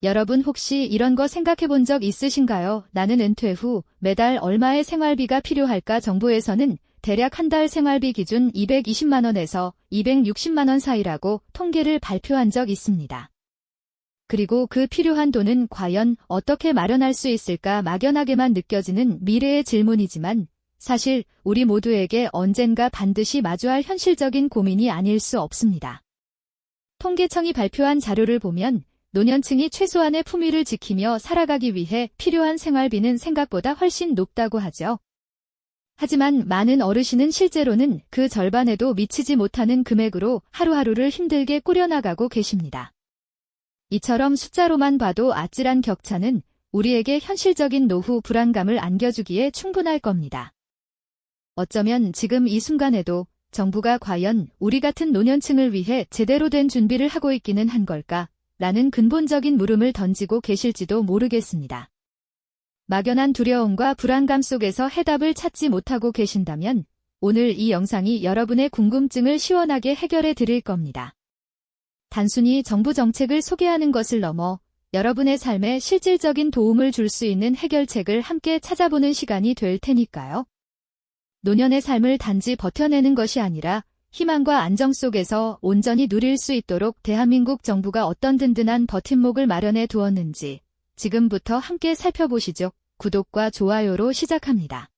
여러분 혹시 이런 거 생각해 본 적 있으신가요? 나는 은퇴 후 매달 얼마의 생활비가 필요할까? 정부에서는 대략 한 달 생활비 기준 220만 원에서 260만 원 사이라고 통계를 발표한 적 있습니다. 그리고 그 필요한 돈은 과연 어떻게 마련할 수 있을까? 막연하게만 느껴지는 미래의 질문이지만 사실 우리 모두에게 언젠가 반드시 마주할 현실적인 고민이 아닐 수 없습니다. 통계청이 발표한 자료를 보면 노년층이 최소한의 품위를 지키며 살아가기 위해 필요한 생활비는 생각보다 훨씬 높다고 하죠. 하지만 많은 어르신은 실제로는 그 절반에도 미치지 못하는 금액으로 하루하루를 힘들게 꾸려나가고 계십니다. 이처럼 숫자로만 봐도 아찔한 격차는 우리에게 현실적인 노후 불안감을 안겨주기에 충분할 겁니다. 어쩌면 지금 이 순간에도 정부가 과연 우리 같은 노년층을 위해 제대로 된 준비를 하고 있기는 한 걸까? 라는 근본적인 물음을 던지고 계실지도 모르겠습니다. 막연한 두려움과 불안감 속에서 해답을 찾지 못하고 계신다면 오늘 이 영상이 여러분의 궁금증을 시원하게 해결해 드릴 겁니다. 단순히 정부 정책을 소개하는 것을 넘어 여러분의 삶에 실질적인 도움을 줄 수 있는 해결책을 함께 찾아보는 시간이 될 테니까요. 노년의 삶을 단지 버텨내는 것이 아니라 희망과 안정 속에서 온전히 누릴 수 있도록 대한민국 정부가 어떤 든든한 버팀목을 마련해 두었는지 지금부터 함께 살펴보시죠. 구독과 좋아요로 시작합니다.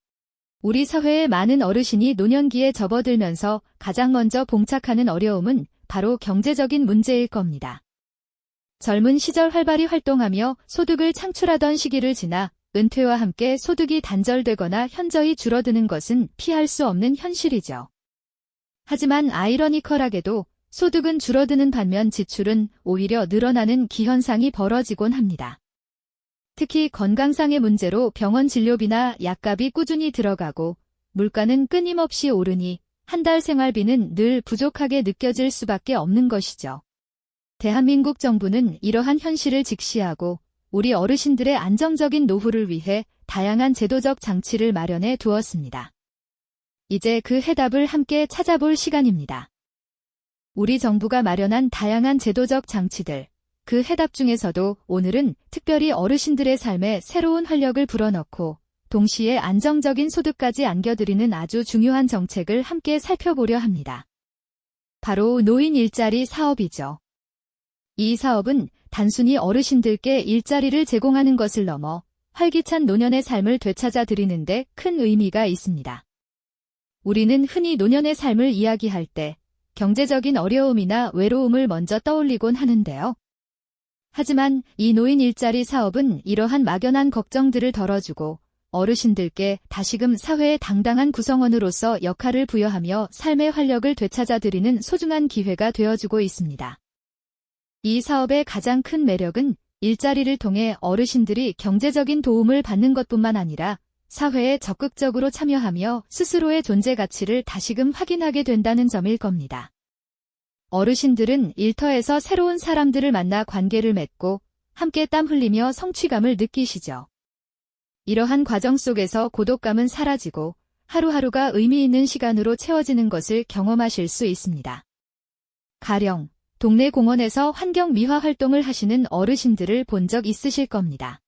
우리 사회의 많은 어르신이 노년기에 접어들면서 가장 먼저 봉착하는 어려움은 바로 경제적인 문제일 겁니다. 젊은 시절 활발히 활동하며 소득을 창출하던 시기를 지나 은퇴와 함께 소득이 단절되거나 현저히 줄어드는 것은 피할 수 없는 현실이죠. 하지만 아이러니컬하게도 소득은 줄어드는 반면 지출은 오히려 늘어나는 기현상이 벌어지곤 합니다. 특히 건강상의 문제로 병원 진료비나 약값이 꾸준히 들어가고 물가는 끊임없이 오르니 한 달 생활비는 늘 부족하게 느껴질 수밖에 없는 것이죠. 대한민국 정부는 이러한 현실을 직시하고 우리 어르신들의 안정적인 노후를 위해 다양한 제도적 장치를 마련해 두었습니다. 이제 그 해답을 함께 찾아볼 시간입니다. 우리 정부가 마련한 다양한 제도적 장치들, 그 해답 중에서도 오늘은 특별히 어르신들의 삶에 새로운 활력을 불어넣고 동시에 안정적인 소득까지 안겨드리는 아주 중요한 정책을 함께 살펴보려 합니다. 바로 노인 일자리 사업이죠. 이 사업은 단순히 어르신들께 일자리를 제공하는 것을 넘어 활기찬 노년의 삶을 되찾아 드리는데 큰 의미가 있습니다. 우리는 흔히 노년의 삶을 이야기할 때 경제적인 어려움이나 외로움을 먼저 떠올리곤 하는데요. 하지만 이 노인 일자리 사업은 이러한 막연한 걱정들을 덜어주고 어르신들께 다시금 사회의 당당한 구성원으로서 역할을 부여하며 삶의 활력을 되찾아 드리는 소중한 기회가 되어주고 있습니다. 이 사업의 가장 큰 매력은 일자리를 통해 어르신들이 경제적인 도움을 받는 것뿐만 아니라 사회에 적극적으로 참여하며 스스로의 존재 가치를 다시금 확인하게 된다는 점일 겁니다. 어르신들은 일터에서 새로운 사람들을 만나 관계를 맺고 함께 땀 흘리며 성취감을 느끼시죠. 이러한 과정 속에서 고독감은 사라지고 하루하루가 의미 있는 시간으로 채워지는 것을 경험하실 수 있습니다. 가령 동네 공원에서 환경 미화 활동을 하시는 어르신들을 본 적 있으실 겁니다.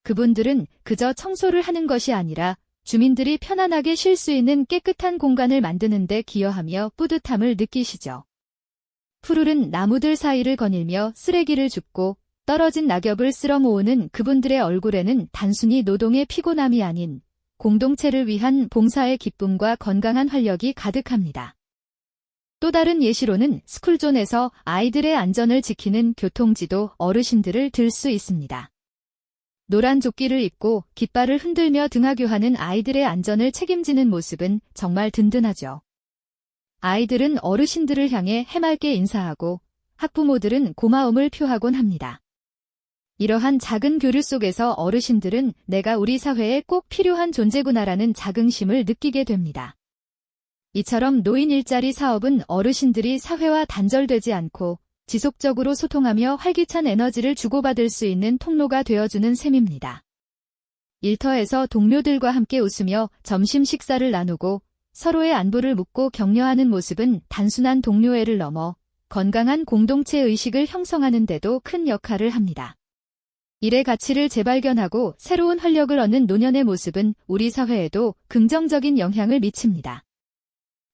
그분들은 그저 청소를 하는 것이 아니라 주민들이 편안하게 쉴 수 있는 깨끗한 공간을 만드는 데 기여하며 뿌듯함을 느끼시죠. 푸르른 나무들 사이를 거닐며 쓰레기를 줍고 떨어진 낙엽을 쓸어 모으는 그분들의 얼굴에는 단순히 노동의 피곤함이 아닌 공동체를 위한 봉사의 기쁨과 건강한 활력이 가득합니다. 또 다른 예시로는 스쿨존에서 아이들의 안전을 지키는 교통지도 어르신들을 들 수 있습니다. 노란 조끼를 입고 깃발을 흔들며 등하교하는 아이들의 안전을 책임지는 모습은 정말 든든하죠. 아이들은 어르신들을 향해 해맑게 인사하고 학부모들은 고마움을 표하곤 합니다. 이러한 작은 교류 속에서 어르신들은 내가 우리 사회에 꼭 필요한 존재구나라는 자긍심을 느끼게 됩니다. 이처럼 노인 일자리 사업은 어르신들이 사회와 단절되지 않고 지속적으로 소통하며 활기찬 에너지를 주고받을 수 있는 통로가 되어주는 셈입니다. 일터에서 동료들과 함께 웃으며 점심 식사를 나누고 서로의 안부를 묻고 격려하는 모습은 단순한 동료애를 넘어 건강한 공동체 의식을 형성하는 데도 큰 역할을 합니다. 일의 가치를 재발견하고 새로운 활력을 얻는 노년의 모습은 우리 사회에도 긍정적인 영향을 미칩니다.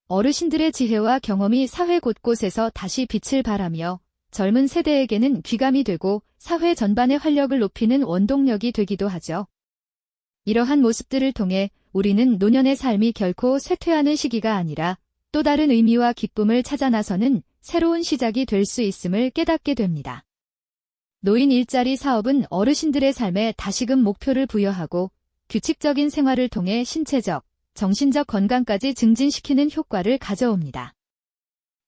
어르신들의 지혜와 경험이 사회 곳곳에서 다시 빛을 발하며 젊은 세대에게는 귀감이 되고 사회 전반의 활력을 높이는 원동력이 되기도 하죠. 이러한 모습들을 통해 우리는 노년의 삶이 결코 쇠퇴하는 시기가 아니라 또 다른 의미와 기쁨을 찾아 나서는 새로운 시작이 될 수 있음을 깨닫게 됩니다. 노인 일자리 사업은 어르신들의 삶에 다시금 목표를 부여하고 규칙적인 생활을 통해 신체적, 정신적 건강까지 증진시키는 효과를 가져옵니다.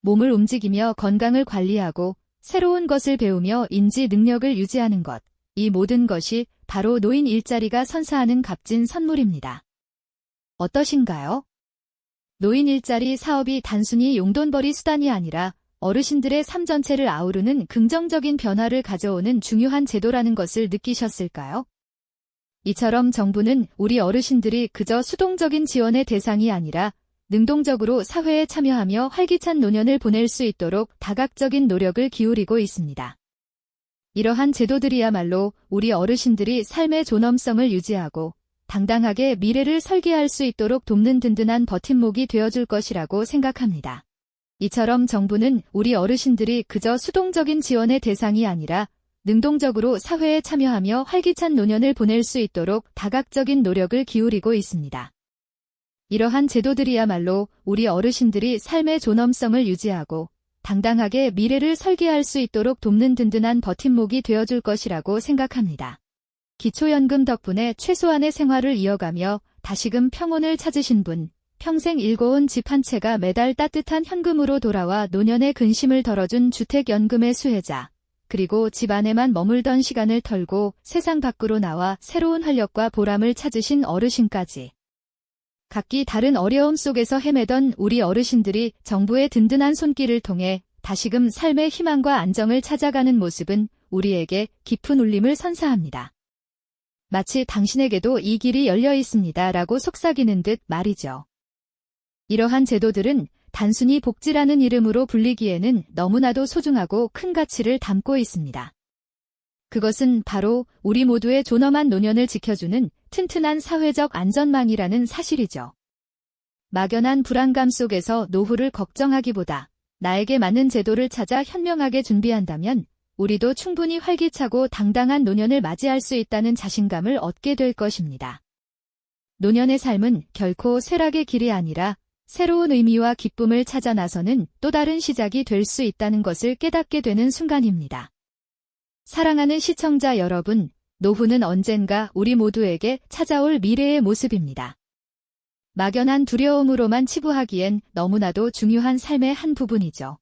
몸을 움직이며 건강을 관리하고 새로운 것을 배우며 인지 능력을 유지하는 것, 이 모든 것이 바로 노인 일자리가 선사하는 값진 선물입니다. 어떠신가요? 노인 일자리 사업이 단순히 용돈벌이 수단이 아니라 어르신들의 삶 전체를 아우르는 긍정적인 변화를 가져오는 중요한 제도라는 것을 느끼셨을까요? 이처럼 정부는 우리 어르신들이 그저 수동적인 지원의 대상이 아니라 능동적으로 사회에 참여하며 활기찬 노년을 보낼 수 있도록 다각적인 노력을 기울이고 있습니다. 이러한 제도들이야말로 우리 어르신들이 삶의 존엄성을 유지하고 당당하게 미래를 설계할 수 있도록 돕는 든든한 버팀목이 되어줄 것이라고 생각합니다. 이처럼 정부는 우리 어르신들이 그저 수동적인 지원의 대상이 아니라 능동적으로 사회에 참여하며 활기찬 노년을 보낼 수 있도록 다각적인 노력을 기울이고 있습니다. 이러한 제도들이야말로 우리 어르신들이 삶의 존엄성을 유지하고 당당하게 미래를 설계할 수 있도록 돕는 든든한 버팀목이 되어줄 것이라고 생각합니다. 기초연금 덕분에 최소한의 생활을 이어가며 다시금 평온을 찾으신 분, 평생 일궈온 집 한 채가 매달 따뜻한 현금으로 돌아와 노년의 근심을 덜어준 주택연금의 수혜자, 그리고 집 안에만 머물던 시간을 털고 세상 밖으로 나와 새로운 활력과 보람을 찾으신 어르신까지. 각기 다른 어려움 속에서 헤매던 우리 어르신들이 정부의 든든한 손길을 통해 다시금 삶의 희망과 안정을 찾아가는 모습은 우리에게 깊은 울림을 선사합니다. 마치 당신에게도 이 길이 열려 있습니다 라고 속삭이는 듯 말이죠. 이러한 제도들은 단순히 복지라는 이름으로 불리기에는 너무나도 소중하고 큰 가치를 담고 있습니다. 그것은 바로 우리 모두의 존엄한 노년을 지켜주는 튼튼한 사회적 안전망이라는 사실이죠. 막연한 불안감 속에서 노후를 걱정하기보다 나에게 맞는 제도를 찾아 현명하게 준비한다면 우리도 충분히 활기차고 당당한 노년을 맞이할 수 있다는 자신감을 얻게 될 것입니다. 노년의 삶은 결코 쇠락의 길이 아니라 새로운 의미와 기쁨을 찾아 나서는 또 다른 시작이 될 수 있다는 것을 깨닫게 되는 순간입니다. 사랑하는 시청자 여러분, 노후는 언젠가 우리 모두에게 찾아올 미래의 모습입니다. 막연한 두려움으로만 치부하기엔 너무나도 중요한 삶의 한 부분이죠.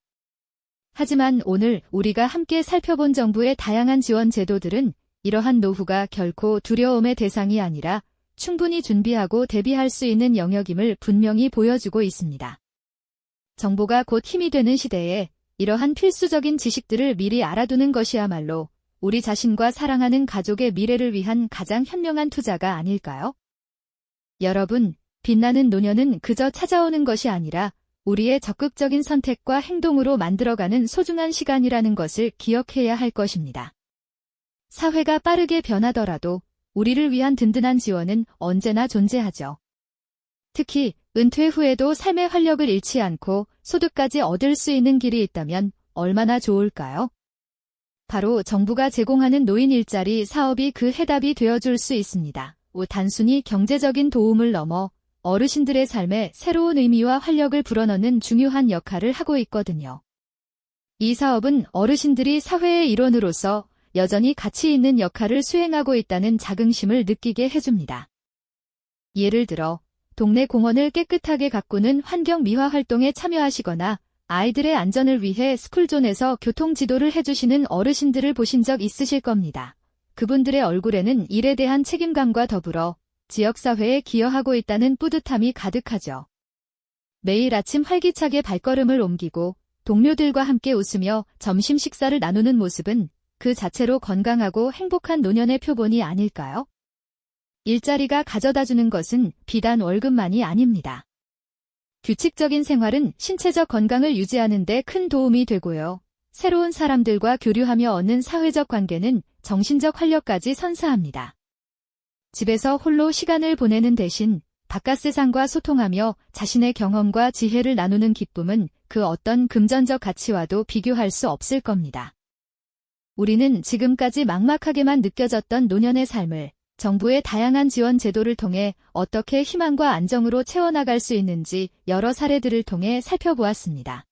하지만 오늘 우리가 함께 살펴본 정부의 다양한 지원 제도들은 이러한 노후가 결코 두려움의 대상이 아니라 충분히 준비하고 대비할 수 있는 영역임을 분명히 보여주고 있습니다. 정보가 곧 힘이 되는 시대에 이러한 필수적인 지식들을 미리 알아두는 것이야말로 우리 자신과 사랑하는 가족의 미래를 위한 가장 현명한 투자가 아닐까요? 여러분, 빛나는 노년은 그저 찾아오는 것이 아니라 우리의 적극적인 선택과 행동으로 만들어가는 소중한 시간이라는 것을 기억해야 할 것입니다. 사회가 빠르게 변하더라도 우리를 위한 든든한 지원은 언제나 존재하죠. 특히 은퇴 후에도 삶의 활력을 잃지 않고 소득까지 얻을 수 있는 길이 있다면 얼마나 좋을까요? 바로 정부가 제공하는 노인 일자리 사업이 그 해답이 되어줄 수 있습니다. 단순히 경제적인 도움을 넘어 어르신들의 삶에 새로운 의미와 활력을 불어넣는 중요한 역할을 하고 있거든요. 이 사업은 어르신들이 사회의 일원으로서 여전히 가치 있는 역할을 수행하고 있다는 자긍심을 느끼게 해줍니다. 예를 들어 동네 공원을 깨끗하게 가꾸는 환경 미화 활동에 참여하시거나 아이들의 안전을 위해 스쿨존에서 교통지도를 해주시는 어르신들을 보신 적 있으실 겁니다. 그분들의 얼굴에는 일에 대한 책임감과 더불어 지역사회에 기여하고 있다는 뿌듯함이 가득하죠. 매일 아침 활기차게 발걸음을 옮기고 동료들과 함께 웃으며 점심 식사를 나누는 모습은 그 자체로 건강하고 행복한 노년의 표본이 아닐까요? 일자리가 가져다주는 것은 비단 월급만이 아닙니다. 규칙적인 생활은 신체적 건강을 유지하는 데 큰 도움이 되고요. 새로운 사람들과 교류하며 얻는 사회적 관계는 정신적 활력까지 선사합니다. 집에서 홀로 시간을 보내는 대신 바깥 세상과 소통하며 자신의 경험과 지혜를 나누는 기쁨은 그 어떤 금전적 가치와도 비교할 수 없을 겁니다. 우리는 지금까지 막막하게만 느껴졌던 노년의 삶을 정부의 다양한 지원 제도를 통해 어떻게 희망과 안정으로 채워나갈 수 있는지 여러 사례들을 통해 살펴보았습니다.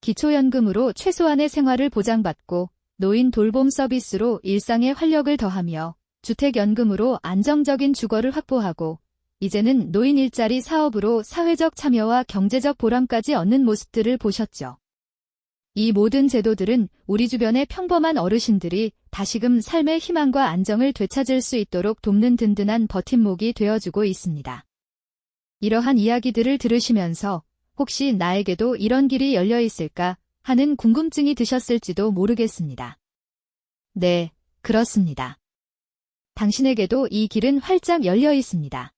기초연금으로 최소한의 생활을 보장받고 노인 돌봄 서비스로 일상에 활력을 더하며 주택연금으로 안정적인 주거를 확보하고 이제는 노인 일자리 사업으로 사회적 참여와 경제적 보람까지 얻는 모습들을 보셨죠. 이 모든 제도들은 우리 주변의 평범한 어르신들이 다시금 삶의 희망과 안정을 되찾을 수 있도록 돕는 든든한 버팀목이 되어주고 있습니다. 이러한 이야기들을 들으시면서 혹시 나에게도 이런 길이 열려 있을까 하는 궁금증이 드셨을지도 모르겠습니다. 네, 그렇습니다. 당신에게도 이 길은 활짝 열려 있습니다.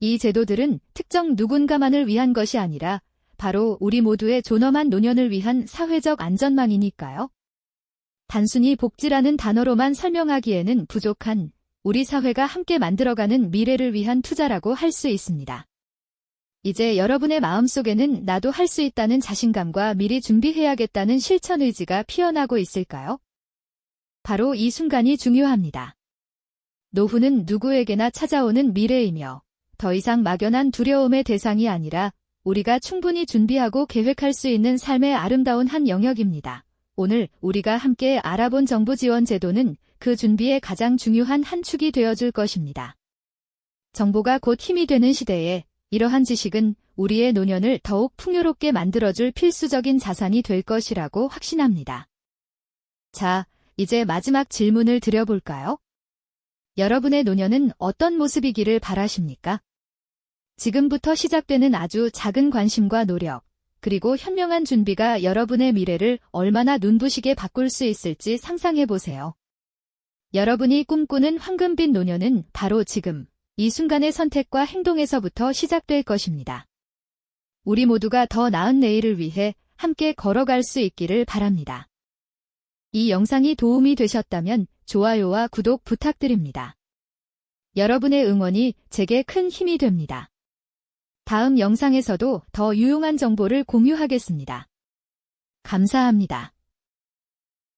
이 제도들은 특정 누군가만을 위한 것이 아니라 바로 우리 모두의 존엄한 노년을 위한 사회적 안전망이니까요. 단순히 복지라는 단어로만 설명하기에는 부족한 우리 사회가 함께 만들어가는 미래를 위한 투자라고 할 수 있습니다. 이제 여러분의 마음속에는 나도 할 수 있다는 자신감과 미리 준비해야겠다는 실천 의지가 피어나고 있을까요? 바로 이 순간이 중요합니다. 노후는 누구에게나 찾아오는 미래이며 더 이상 막연한 두려움의 대상이 아니라 우리가 충분히 준비하고 계획할 수 있는 삶의 아름다운 한 영역입니다. 오늘 우리가 함께 알아본 정부 지원 제도는 그 준비의 가장 중요한 한 축이 되어줄 것입니다. 정보가 곧 힘이 되는 시대에 이러한 지식은 우리의 노년을 더욱 풍요롭게 만들어줄 필수적인 자산이 될 것이라고 확신합니다. 자, 이제 마지막 질문을 드려볼까요? 여러분의 노년은 어떤 모습이기를 바라십니까? 지금부터 시작되는 아주 작은 관심과 노력, 그리고 현명한 준비가 여러분의 미래를 얼마나 눈부시게 바꿀 수 있을지 상상해보세요. 여러분이 꿈꾸는 황금빛 노년은 바로 지금, 이 순간의 선택과 행동에서부터 시작될 것입니다. 우리 모두가 더 나은 내일을 위해 함께 걸어갈 수 있기를 바랍니다. 이 영상이 도움이 되셨다면 좋아요와 구독 부탁드립니다. 여러분의 응원이 제게 큰 힘이 됩니다. 다음 영상에서도 더 유용한 정보를 공유하겠습니다. 감사합니다.